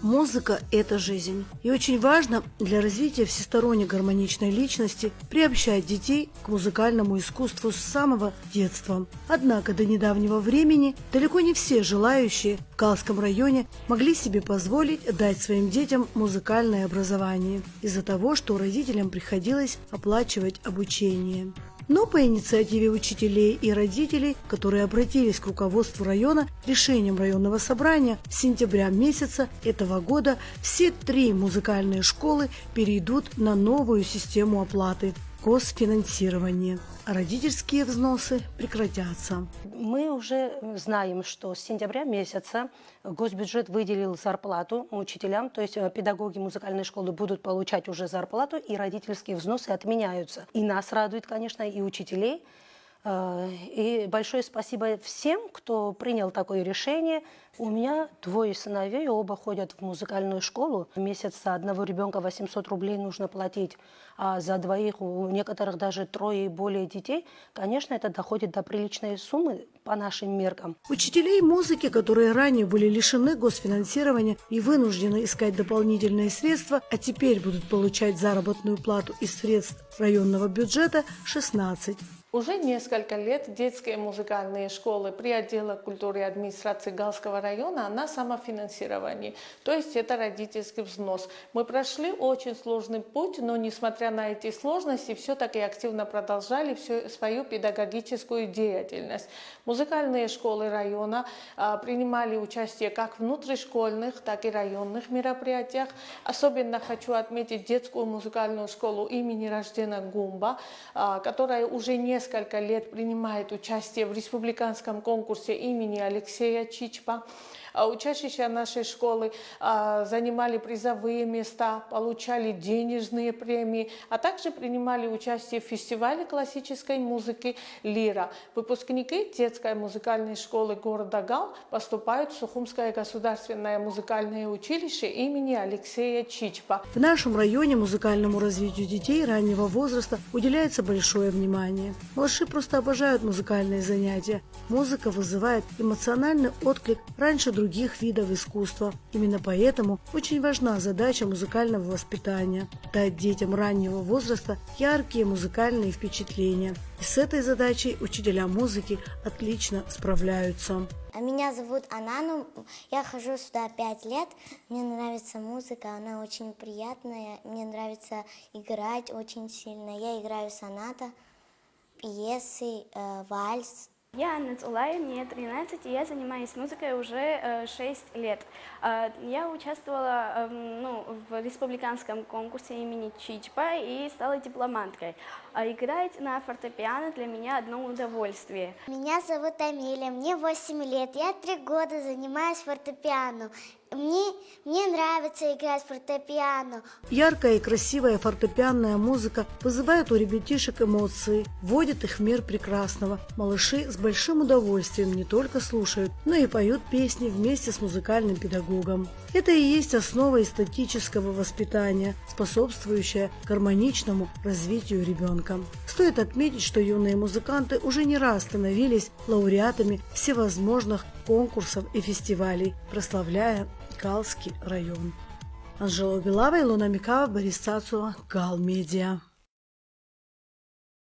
Музыка – это жизнь. И очень важно для развития всесторонне гармоничной личности приобщать детей к музыкальному искусству с самого детства. Однако до недавнего времени далеко не все желающие в Калском районе могли себе позволить дать своим детям музыкальное образование из-за того, что родителям приходилось оплачивать обучение. Но по инициативе учителей и родителей, которые обратились к руководству района, решением районного собрания с сентября месяца этого года все 3 музыкальные школы перейдут на новую систему оплаты – госфинансирование, а родительские взносы прекратятся. Мы уже знаем, что с сентября месяца госбюджет выделил зарплату учителям, то есть педагоги музыкальной школы будут получать уже зарплату, и родительские взносы отменяются. И нас радует, конечно, и учителей. И большое спасибо всем, кто принял такое решение. У меня 2 сыновей, оба ходят в музыкальную школу. В месяц за одного ребенка 800 рублей нужно платить, а за 2 у некоторых даже 3 и более детей. Конечно, это доходит до приличной суммы по нашим меркам. Учителей музыки, которые ранее были лишены госфинансирования и вынуждены искать дополнительные средства, а теперь будут получать заработную плату из средств районного бюджета, 16. Уже несколько лет детские музыкальные школы при отделе культуры и администрации Галского района на самофинансировании, то есть это родительский взнос. Мы прошли очень сложный путь, но несмотря на эти сложности, все-таки активно продолжали свою педагогическую деятельность. Музыкальные школы района принимали участие как в внутришкольных, так и районных мероприятиях. Особенно хочу отметить детскую музыкальную школу имени Рождена Гумба, которая уже несколько лет принимает участие в республиканском конкурсе имени Алексея Чичпа. Учащиеся нашей школы занимали призовые места, получали денежные премии, а также принимали участие в фестивале классической музыки «Лира». Выпускники детской музыкальной школы города Гал поступают в Сухумское государственное музыкальное училище имени Алексея Чичпа. В нашем районе музыкальному развитию детей раннего возраста уделяется большое внимание. Малыши просто обожают музыкальные занятия. Музыка вызывает эмоциональный отклик раньше других видов искусства. Именно поэтому очень важна задача музыкального воспитания – дать детям раннего возраста яркие музыкальные впечатления. И с этой задачей учителя музыки отлично справляются. Меня зовут Анану, я хожу сюда 5 лет, мне нравится музыка, она очень приятная, мне нравится играть очень сильно. Я играю соната, пьесы, вальс. Я Анна Цулай, мне 13, и я занимаюсь музыкой уже 6 лет. Я участвовала в республиканском конкурсе имени Чичпа и стала дипломанткой. Играть на фортепиано для меня одно удовольствие. Меня зовут Амелия, мне 8 лет, я 3 года занимаюсь фортепиано. Мне нравится играть фортепиано. Яркая и красивая фортепианная музыка вызывает у ребятишек эмоции, вводит их в мир прекрасного. Малыши с большим удовольствием не только слушают, но и поют песни вместе с музыкальным педагогом. Это и есть основа эстетического воспитания, способствующая гармоничному развитию ребенка. Стоит отметить, что юные музыканты уже не раз становились лауреатами всевозможных конкурсов и фестивалей, прославляя Калский район. Анжела Белава, Илона Микава, Борис Цацула, Гал Медиа.